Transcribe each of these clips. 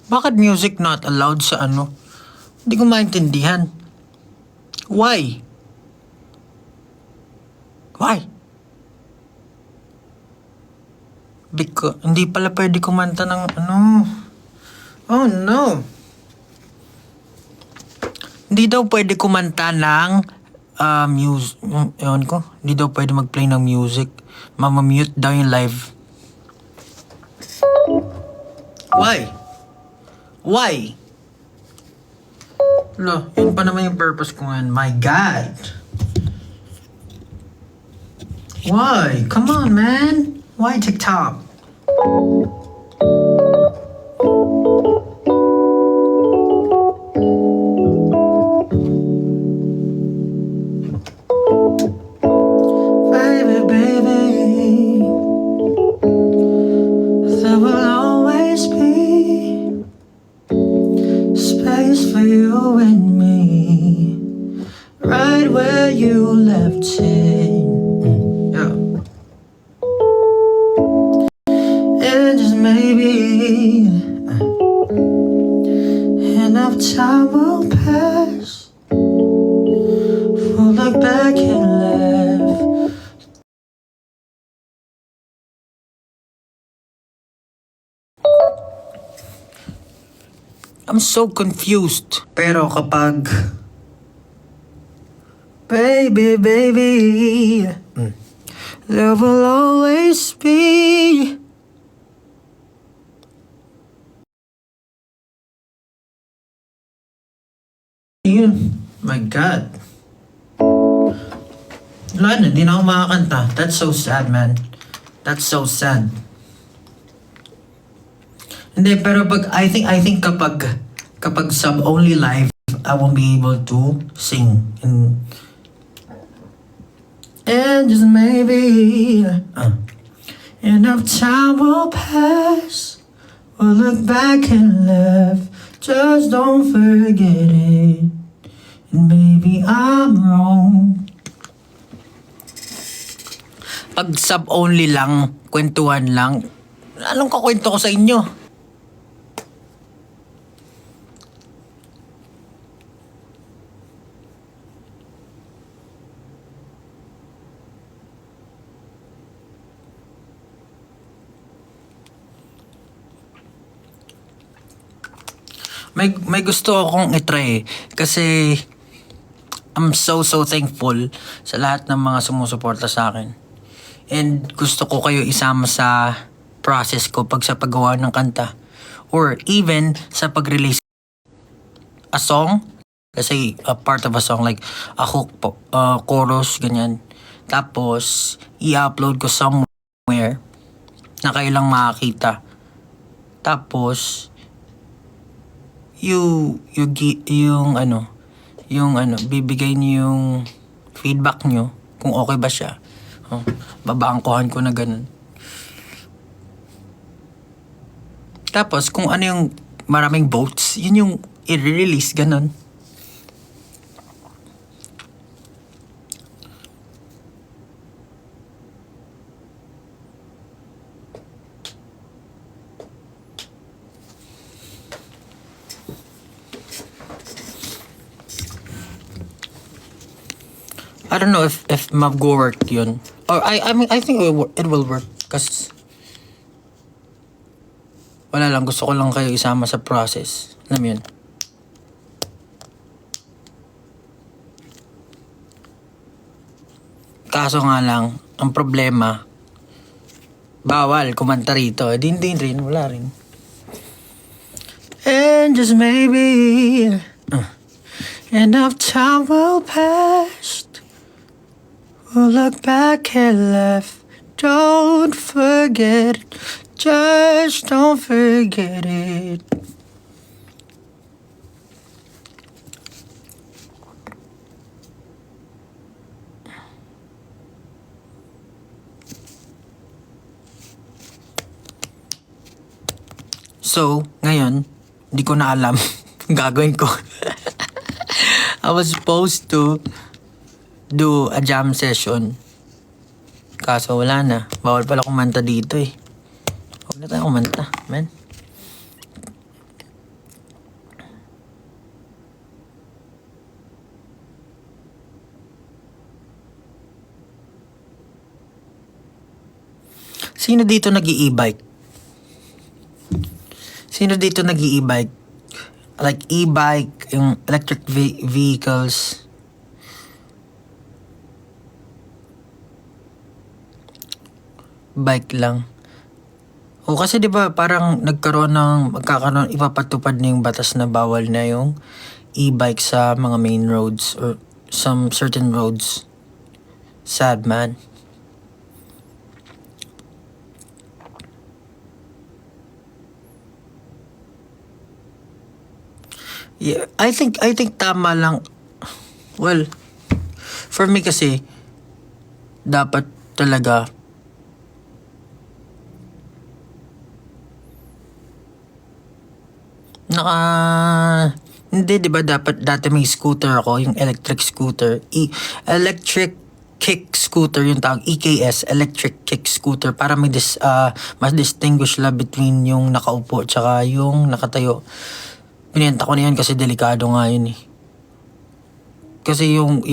Bakit music not allowed sa ano? Hindi ko maintindihan. Why? Why? Hindi pala pwede kumanta ng ano. Oh no. Hindi daw pwede kumanta ng music. Ewan ko. Hindi daw pwede mag-play ng music. Mamamute daw yung live. Why? Why? Lo, yun pa naman yung purpose ko ngayon. My God. Why? Come on, man. Why TikTok? Baby, baby, there will always be space for you and me, right where you left it. Yeah. And just maybe enough time will pass. We'll look back and laugh. I'm so confused. Pero kapag baby, baby, there will always be yun. My God. Wala na, di na ako makakanta. That's so sad, man. That's so sad. Hindi, pero I think kapag sub-only live, I won't be able to sing. And just maybe enough time will pass. We'll look back and laugh. Just don't forget it. And maybe I'm wrong. Pag sub-only lang, kwentuhan lang, anong kakwento ko sa inyo? May gusto akong itry kasi I'm so thankful sa lahat ng mga sumusuporta sa akin. And gusto ko kayo isama sa process ko sa paggawa ng kanta. Or even sa pag-release a song. Kasi a part of a song like a hook po, chorus, ganyan. Tapos i-upload ko somewhere na kayo lang makakita. Tapos yung bibigay niyo yung feedback nyo kung okay ba siya. Babangkuhan ko na ganun. Tapos kung ano yung maraming votes, yun yung i-release, ganun. I don't know if mag-work yun. Or I mean, I think it will work. Kasi wala lang, gusto ko lang kayo isama sa process. Alam mo yun? Kaso nga lang, ang problema, bawal kumanta rito. Hindi rin, wala rin. And just maybe enough time will pass. We'll look back and laugh. Don't forget it. Just don't forget it. So, ngayon, hindi ko na alam gagawin ko. I was supposed to do a jam session. Kaso wala na. Bawal pala kumanta dito eh. Huwag na tayo kumanta, man. Sino dito nag-i-e-bike? Sino dito nag-i-e-bike? Like e-bike, yung electric vehicles. Bike lang. O kasi 'di ba parang magkakaroon ipapatupad na yung batas na bawal na yung e-bike sa mga main roads or some certain roads. Sad, man. Yeah, I think tama lang. Well, for me kasi dapat talaga hindi 'di ba dapat dati may scooter ako, yung electric scooter. Electric kick scooter yung tawag, EKS, electric kick scooter, para mas distinguish la between yung nakaupo tsaka yung nakatayo. Pinenta ko na yun kasi delikado nga yun eh. Kasi yung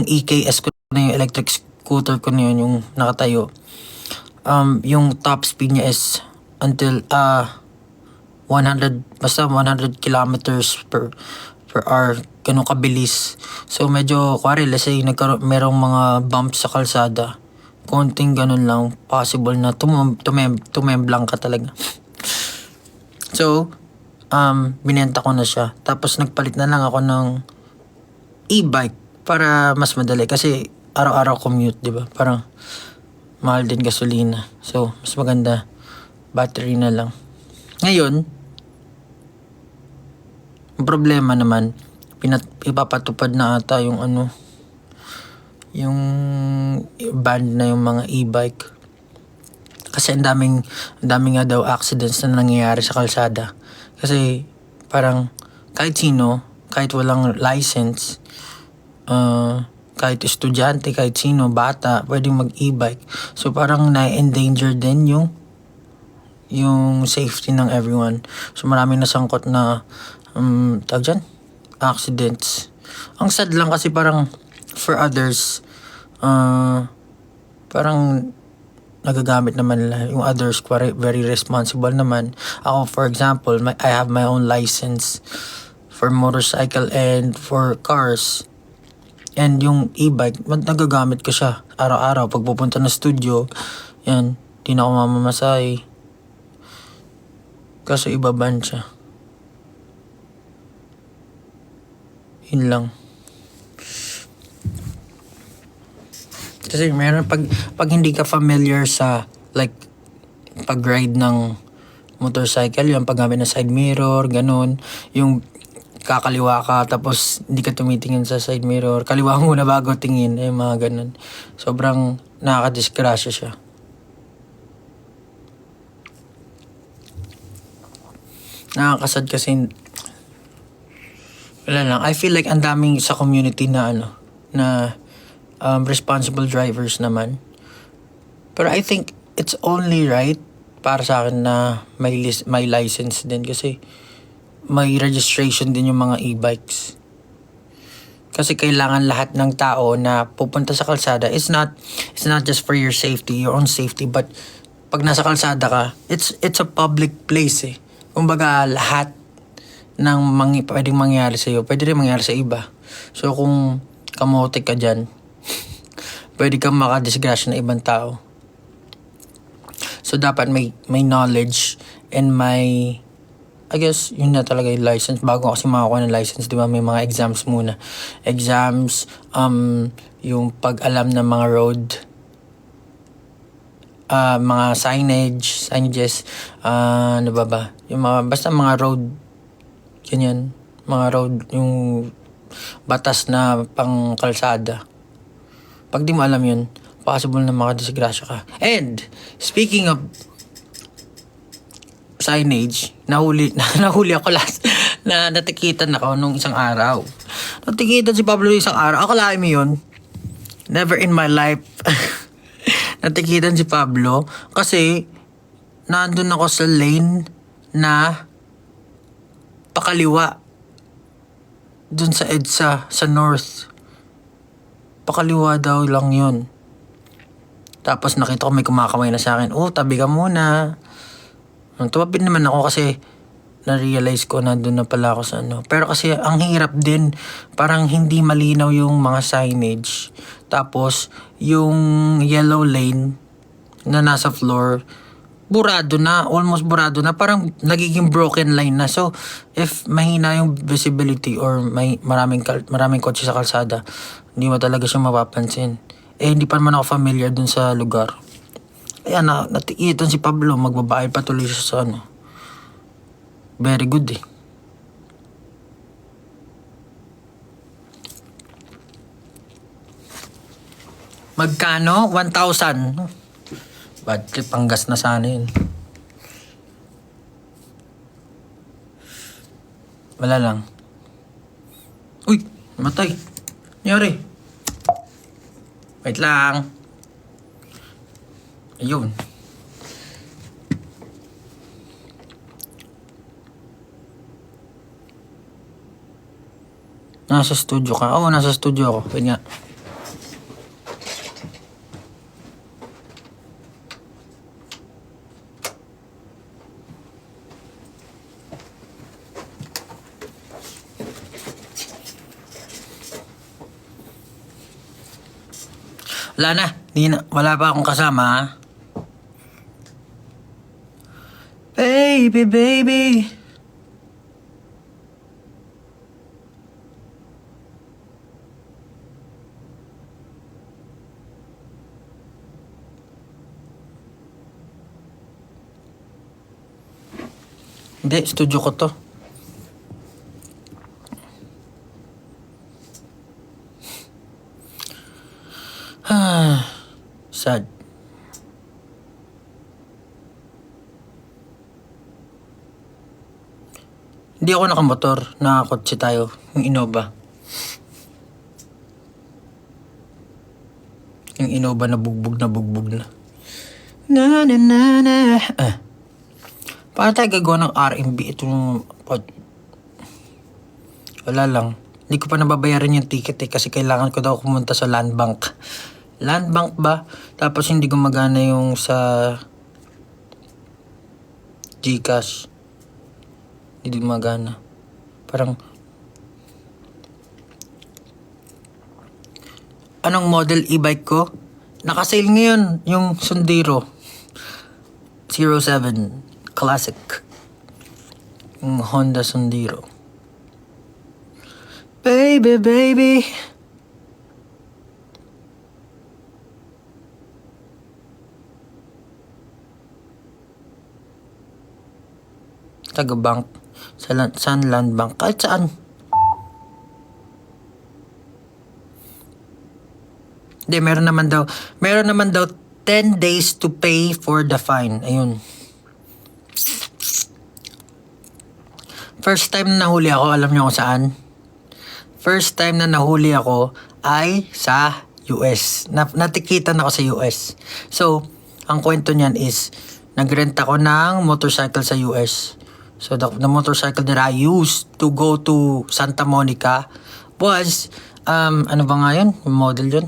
EKS ko na yung electric scooter ko na yun, yung nakatayo. Yung top speed niya is until 100 kilometers per hour, ganun kabilis. So medyo kuwari, let's say merong mga bumps sa kalsada, konting ganun lang, possible na tumemblang ka talaga. So binenta ko na siya, tapos nagpalit na lang ako ng e-bike para mas madali kasi araw-araw commute, di ba? Parang mahal din gasolina, so mas maganda battery na lang. Ngayon, ang problema naman, ipapatupad na ata yung yung ban na yung mga e-bike. Kasi ang daming nga daw accidents na nangyayari sa kalsada. Kasi parang kahit sino, kahit walang license, kahit estudyante, kahit sino, bata, pwedeng mag-e-bike. So parang na-endanger din yung safety ng everyone. So maraming nasangkot na tawag dyan, accidents. Ang sad lang kasi parang for others, parang nagagamit naman nila. Yung others very responsible naman. Ako, for example, I have my own license for motorcycle and for cars. And yung e-bike, nagagamit ko siya araw-araw. Pag pupunta na studio, yan, di na ako mamamasahe. Kaso ibaban siya. Yun lang. Kasi meron pag hindi ka familiar sa like pag-ride ng motorcycle, yung paggamit ng side mirror, ganun, yung kakaliwa ka tapos hindi ka tumitingin sa side mirror, kaliwa muna bago tingin, mga ganun. Sobrang nakakadisgrasya siya. Nakakasad kasi wala lang. I feel like ang daming sa community na responsible drivers naman. Pero I think it's only right para sa akin na may license din kasi may registration din yung mga e-bikes. Kasi kailangan lahat ng tao na pupunta sa kalsada, it's not just for your safety, your own safety, but pag nasa kalsada ka, it's a public place eh. Kumbaga lahat ng pwedeng mangyari sa iyo, pwede rin mangyari sa iba. So kung kamote ka dyan, pwede kang makadisgrasya ng ibang tao. So dapat may knowledge and I guess yun na talaga yung license. Bago kasi makakuha ng license, di ba, may mga exams muna. Exams, yung pag-alam ng mga road, mga signages, ano ba? Yung basta mga road, ganyan, mga road, yung batas na pang kalsada. Pag di mo alam yun, possible na makadisgrasya ka. And, speaking of signage, nahuli ako last, na natikitan ako nung isang araw. Natikitan si Pablo isang araw. Akalain mo yun? Never in my life. Natikitan si Pablo kasi nandun ako sa lane na pakaliwa dun sa EDSA, sa north. Pakaliwa daw lang yun. Tapos nakita ko may kumakamay na sa akin. Oh, tabi ka muna. Tumabi naman ako kasi na-realize ko na doon na pala ako sa ano. Pero kasi ang hirap din. Parang hindi malinaw yung mga signage. Tapos yung yellow lane na nasa floor, burado na, almost burado na, parang nagiging broken line na. So, if mahina yung visibility or may maraming kotse sa kalsada, hindi mo talaga siya mapapansin. Hindi pa naman ako familiar dun sa lugar. Kaya natikitan si Pablo, magbabayad patuloy siya sa ano. Very good eh. Magkano? 1,000. Bad trip, ang gas na sana yun. Wala lang. Uy, matay. Nangyari. Wait lang. Ayun. Nasa studio ka? Oo, nasa studio ako. Wait nga. Wala na. Wala pa akong kasama. Baby, baby. Hindi, studio ko to. Sad. Hindi ako nakamotor. Nakakotse tayo. Yung Innova. Yung Innova na bugbog na. Na na na na. Paano tayo gagawa ng R&B? Itong wala lang. Hindi ko pa nababayaran yung ticket kasi kailangan ko daw pumunta sa Land Bank. Land Bank ba? Tapos hindi gumagana yung sa GCash. Hindi gumagana. Parang anong model e-bike ko? Nakasale ngayon yung Sundero 07 Classic. Yung Honda Sundero. Baby, baby. Taga-bank. Saan Land Bank? Kahit saan. Hindi, meron naman daw 10 days to pay for the fine. Ayun. First time na nahuli ako, alam niyo kung saan? First time na nahuli ako ay sa US. Natikitan ako sa US. So, ang kwento niyan is, nagrent ako ng motorcycle sa US. So, the motorcycle that I used to go to Santa Monica was, ano ba nga yun? Model yun?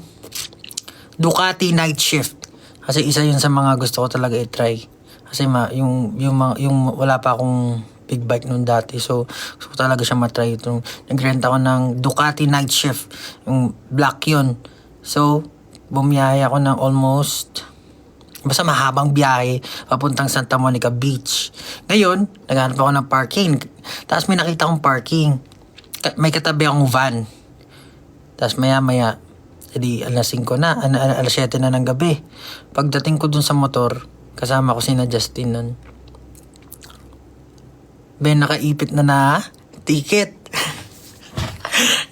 Ducati Night Shift. Kasi isa yun sa mga gusto ko talaga i-try. Kasi yung wala pa akong big bike noon dati. So, gusto ko talaga siya matry. Nagrent ako ng Ducati Night Shift. Yung black yun. So, bumiyahe ako ng almost, basta mahabang biyahe papuntang Santa Monica Beach. Ngayon, naghanap ako ng parking. Tapos may nakita akong parking. May katabi akong van. Tapos maya-maya, edi alas 5 na, alas 7 na ng gabi. Pagdating ko dun sa motor, kasama ko sina Justin nun. Ben, nakaipit na ticket.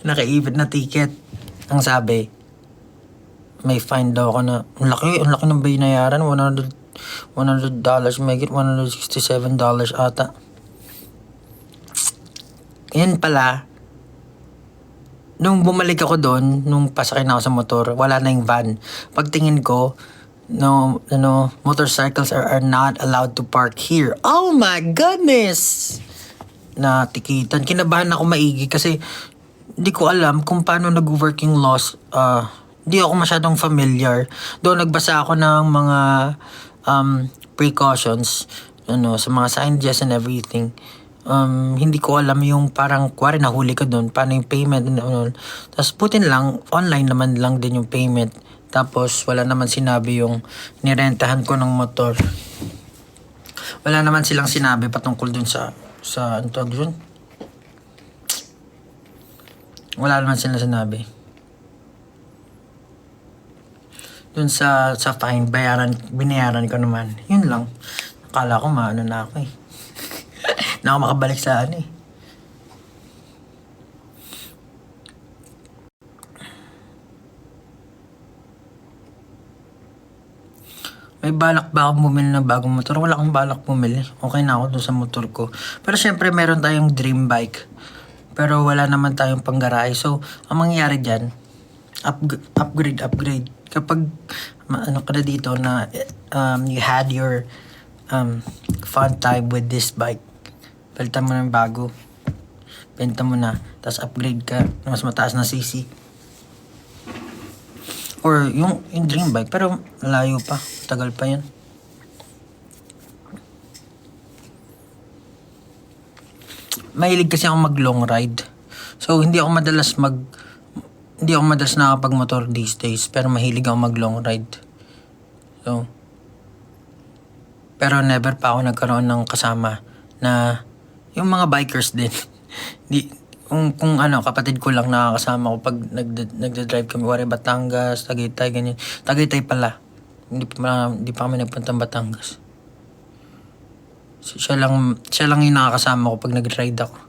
Nakaipit na ticket. Ang sabi, may fine daw ako na, ang laki ng binayaran, $100, may get $167 ata. Yan pala, nung bumalik ako doon, nung pasakay na ako sa motor, wala na yung van. Pagtingin ko, motorcycles are not allowed to park here. Oh my goodness! Natikitan. Kinabahan ako maigi kasi hindi ko alam kung paano nag-working laws Hindi ako masyadong familiar. Doon nagbasa ako ng mga precautions, sa mga signs and everything. Hindi ko alam yung parang kuwari nahuli ka doon, paano yung payment and ano. Tapos putin lang, online naman lang din yung payment. Tapos wala naman sinabi yung nirentahan ko ng motor. Wala naman silang sinabi patungkol dun sa ano tawag dun? Wala naman silang sinabi. Dun sa fine, binayaran ko naman. Yun lang. Akala ko maano na ako eh. Na ako makabalik sa ano eh. May balak ba akong bumili ng bagong motor? Wala akong balak bumili. Okay na ako dun sa motor ko. Pero syempre meron tayong dream bike. Pero wala naman tayong panggarahe. So, ang mangyayari dyan, upgrade. Kapag ano ka na dito na you had your fun time with this bike, palitan mo ng bago. Benta mo na. Tapos upgrade ka na mas mataas na CC. Or yung dream bike, pero layo pa. Tagal pa yan. Mahilig kasi ako mag long ride. So hindi ako madalas nakapag-motor these days, pero mahilig ako mag long ride. So pero never pa ako nagkaroon ng kasama na yung mga bikers din. Kung kapatid ko lang nakakasama ko pag nagda-drive kami, wari Batangas, Tagaytay, ganyan. Tagaytay pala. Hindi pa kami nagpuntang Batangas. Siya lang yung nakakasama ko pag nag-ride ako.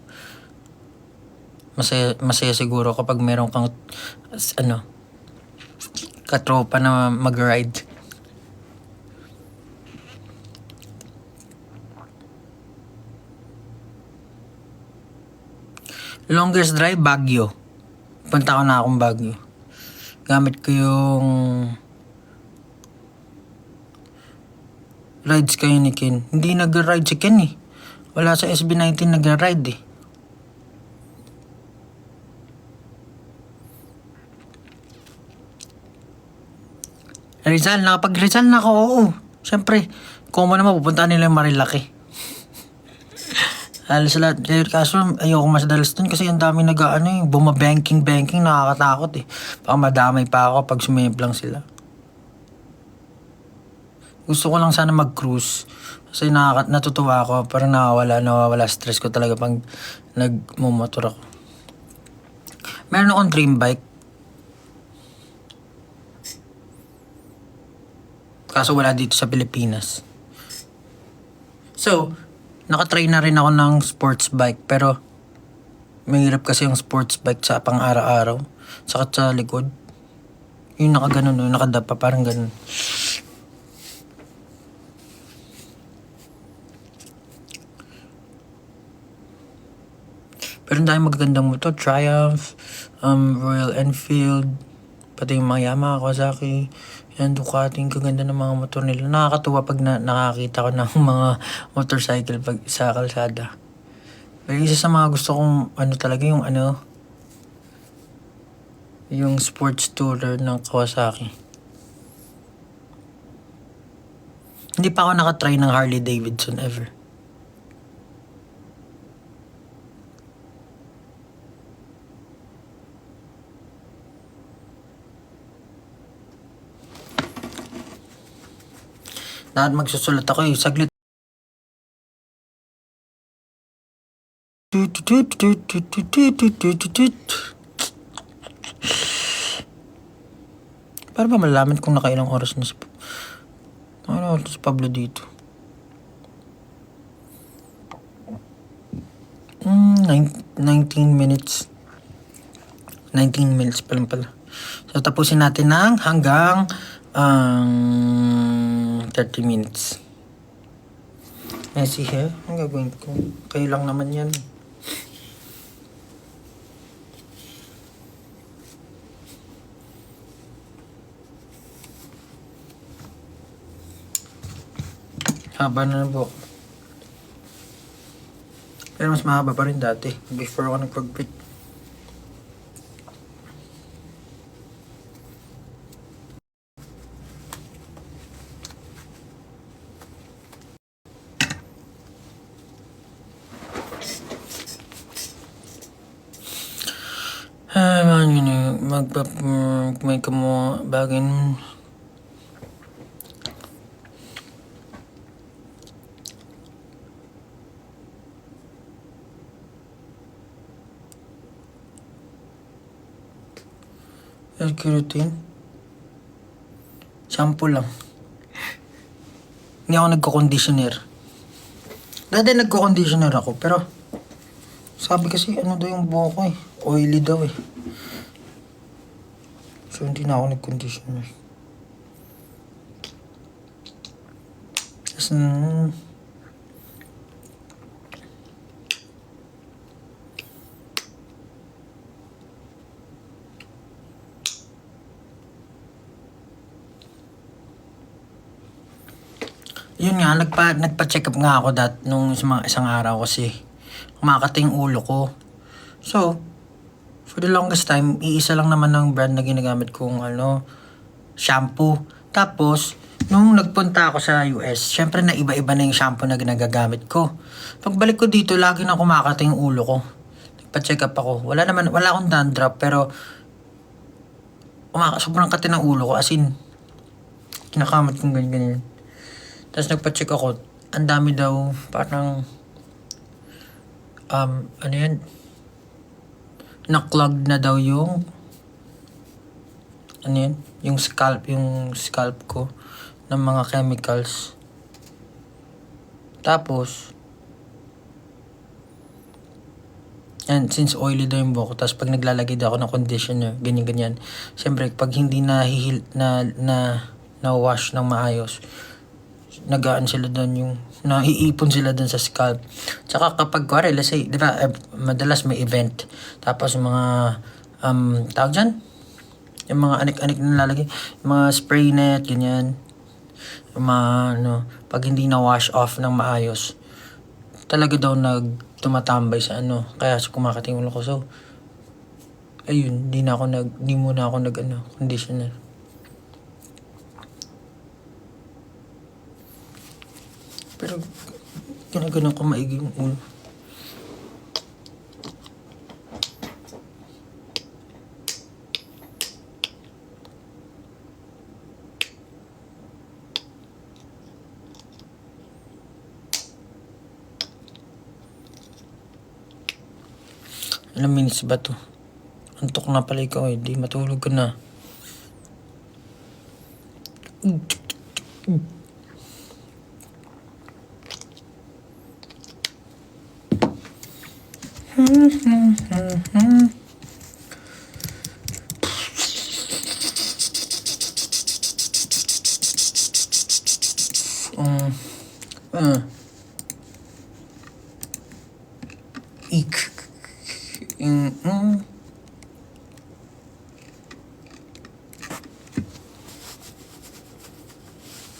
Masaya siguro kapag meron kang katropa na mag-ride. Longest drive, Baguio. Punta ko na akong Baguio. Gamit ko yung rides kayo ni Ken. Hindi nag-ride si Ken eh. Wala sa SB19 nag-ride eh. Rizal, nakapag-Rizal na ako, oo. Siyempre, kung mo naman pupunta nila yung Marilaki. Halos lahat. Kaso ayoko mas dalas dun kasi ang dami bumabanking, nakakatakot eh. Baka madamay pa ako pag sumimplang sila. Gusto ko lang sana mag-cruise. Kasi natutuwa ako. Parang nawawala stress ko talaga pag nagmumotor ako. Meron akong dream bike. Kaso wala dito sa Pilipinas. So, nakatry na rin ako ng sports bike. Pero, mahirap kasi yung sports bike sa pang-araw-araw. Sakit sa likod. Yung nakaganon, nakadapa, parang ganon. Pero dahil magagandang motor, Triumph, Royal Enfield, pati yung mga Yamaha, Kawasaki, yan, Ducati, kaganda ng mga motor nila. Nakakatuwa pag nakakita ko ng mga motorcycle pag sa kalsada. Pero isa sa mga gusto kong talaga yung sports tourer ng Kawasaki. Hindi pa ako nakatry ng Harley Davidson ever. Lahat magsusulat ako eh. Saglit. Para ba malaman kung nakailang oras na si Pablo dito? 19 minutes. 19 minutes pa lang pala. So tapusin natin ng hanggang 30 minutes. See here, ang gagawin ko. Kayo lang naman yan. Haba na po. Pero mas mahaba pa rin dati. Before ako nagpag-break. may kamo bagay routine. Shampoo lang. Hindi ako nagko-conditioner. Dati nagko-conditioner ako, pero sabi kasi ano daw yung buhok ko eh. Oily daw eh. So hindi na ako nag-conditioner. Tapos yun nga, nagpa-check up nga ako nung isang araw kasi kumakating ulo ko. So, for the longest time, iisa lang naman ng brand na ginagamit kong shampoo. Tapos, nung nagpunta ako sa US, syempre na iba-iba na yung shampoo na ginagagamit ko. Pagbalik ko dito, lagi na kumakating ulo ko. Nagpa-check up ako. Wala akong dandruff, pero sobrang kati ng ulo ko. As in, kinakamot kong ganyan. Tapos nagpa-check ako, ang dami daw, parang, ano yan, na-clog na daw yung, ano yan, yung scalp ko, ng mga chemicals. Tapos, and since oily daw yung buhok, tapos pag naglalagay daw ako ng conditioner, ganyan. Siyempre, pag hindi na wash ng maayos, nagaan sila doon yung naiipon sila doon sa scalp. Tsaka kapag let's say, di ba, madalas may event. Tapos mga tawag dyan? Yung mga anik-anik na nalalagay. Yung mga spray net, ganyan. Yung mga, pag hindi na wash off ng maayos, talaga daw tumatambay sa kaya kumakating ulo ko. So, ayun, di muna ako conditioner. Pero, ganun ko maigi yung ulo. Ilang minutes ba to? Antok na pala ikaw eh. Di matulog ka na.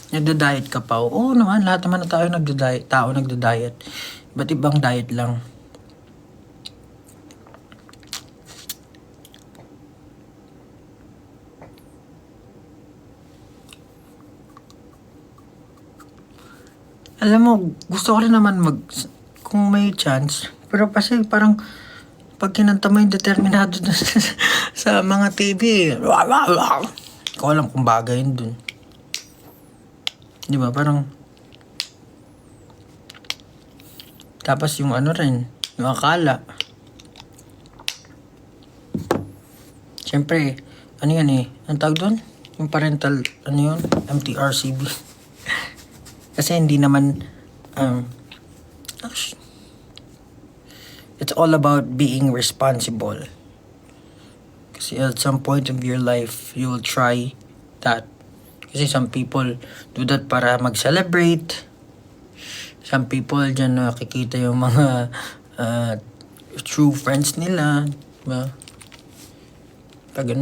Nagda-diet ka pa? Oo naman, lahat naman na tayo nagda-diet. Ba't ibang diet lang? Alam mo, gusto ko rin naman kung may chance. Pero kasi parang, pag kinanta mo yung determinado dun sa mga TV, ko alam kung bagay yun dun. Di ba? Parang, tapos yung rin, yung akala. Siyempre, ano yan eh, ang tawag doon? Yung parental, MTRCB. Kasi hindi naman, it's all about being responsible. Kasi at some point of your life, you will try that. Kasi some people do that para mag-celebrate. Some people dyan nakikita yung mga true friends nila. Diba? Pag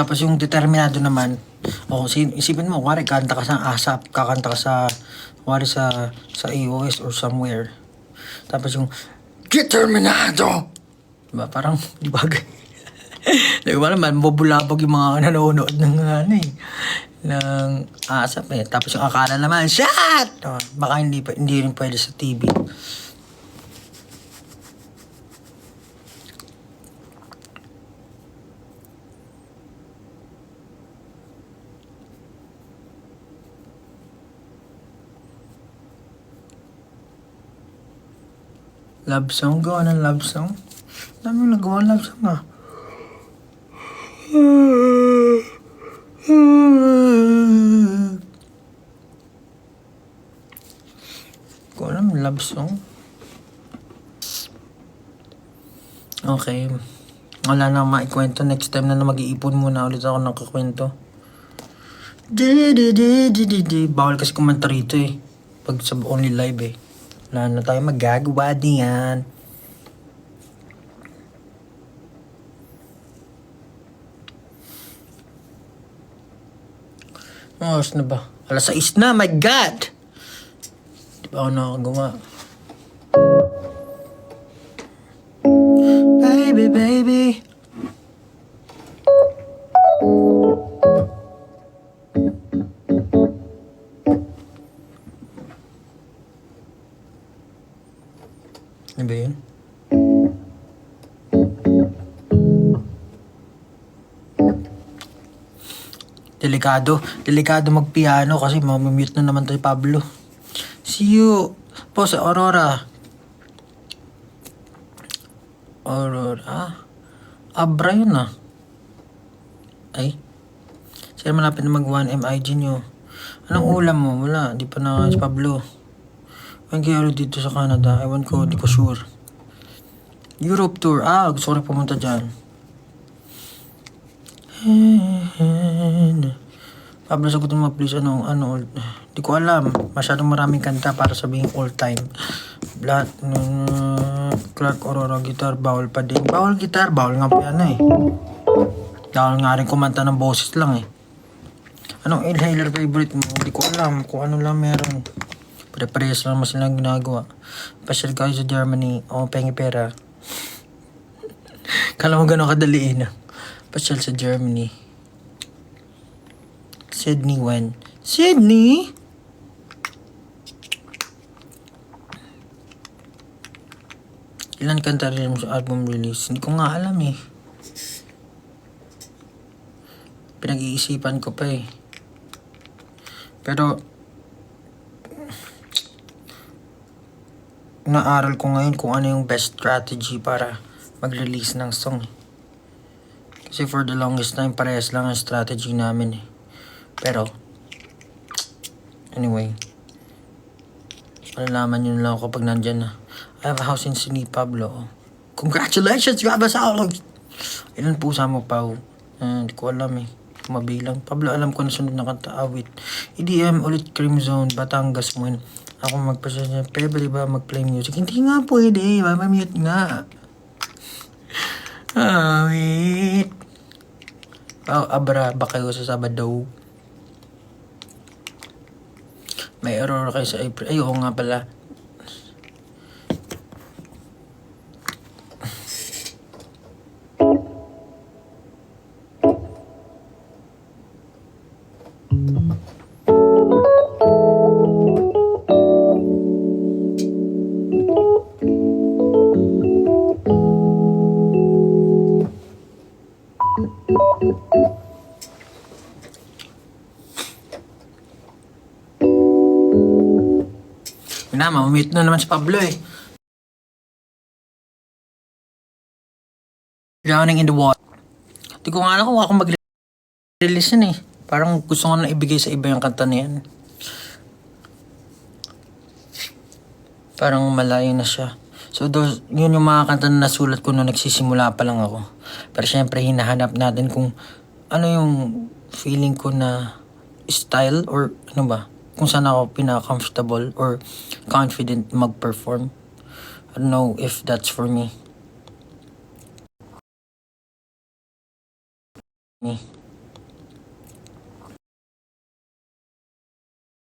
Tapos yung determinado naman, isipin mo, kuwari, kanta ka sa ASAP, kakanta ka kuwari sa AOS or somewhere. Tapos yung, determinado! Diba, parang, di ba? Di ba naman, bubulabog yung mga nanonood ng ng ASAP eh. Tapos yung akala naman, shot! Baka hindi rin pwede sa TV. Love song? Gawa ng love song? Dami yung nagawa ng love song ah. Kung alam, love song? Okay. Wala na maikwento. Next time na mag-iipon muna ulit ako ng kakwento. Bawal kasi kumanta rito eh. Pag sa only live eh. Wala na tayo magagawa diyan. Oras na ba? 6:00 na, my God! Di ba ako nakagawa? Baby, baby. Ano ba yun? Delikado magpiano kasi mamimute na naman tayo Pablo. See you po sa Aurora. Abra yun ah. Ay. Sila malapit na mag 1M IG nyo. Anong ulam mo? Wala. Di pa na si Pablo. When kayo dito sa Canada? Ewan ko. Di ko sure. Europe tour. Gusto ko rin pumunta dyan. Pablo, sagutin mo please. Di ko alam. Masyadong maraming kanta para sabihin all time. Clark Aurora guitar, bawal pa din. Bawal guitar, bawal nga piano eh. Bawal nga rin kumanta ng boses lang eh. Anong inhaler favorite mo? Di ko alam kung ano lang meron. Pare-parehas lang mas silang ginagawa. Pasyal kayo sa Germany. Pengi pera. Kala mo gano'ng kadaliin ah. Pasyal sa Germany. Sydney when? Sydney? Ilan kanta rin mo sa album release? Hindi ko nga alam eh. Pinag-iisipan ko pa eh. Pero naaral ko ngayon kung ano yung best strategy para mag-release ng song. Kasi for the longest time, parehas lang ang strategy namin eh. Pero, anyway, malalaman nyo lang kapag nandyan na. I have a house in Sydney, Pablo. Congratulations, you have a house! Ilan pusa mo, Pao? Hindi ko alam eh. Mabilang. Pablo, alam ko na sunod na kanta. Awit. EDM, ulit Cream Zone, Batangas mo. Ako magpasasya. Pwede ba mag-play music? Hindi nga pwede. Mamamute nga. Awit. Abra ba kayo sa Sabado? May error kayo sa April. Ay, oo nga pala. Mamamute na naman si Pablo eh. Drowning in the water. Di ko nga alam kung ako mag-release yun eh. Parang gusto ko na ibigay sa iba yung kanta na yan. Parang malayo na siya. So yun yung mga kanta na nasulat ko nung nagsisimula pa lang ako. Pero syempre hinahanap natin kung ano yung feeling ko na style or ano ba. Kung saan ako pinaka-comfortable or confident mag-perform. I don't know if that's for me.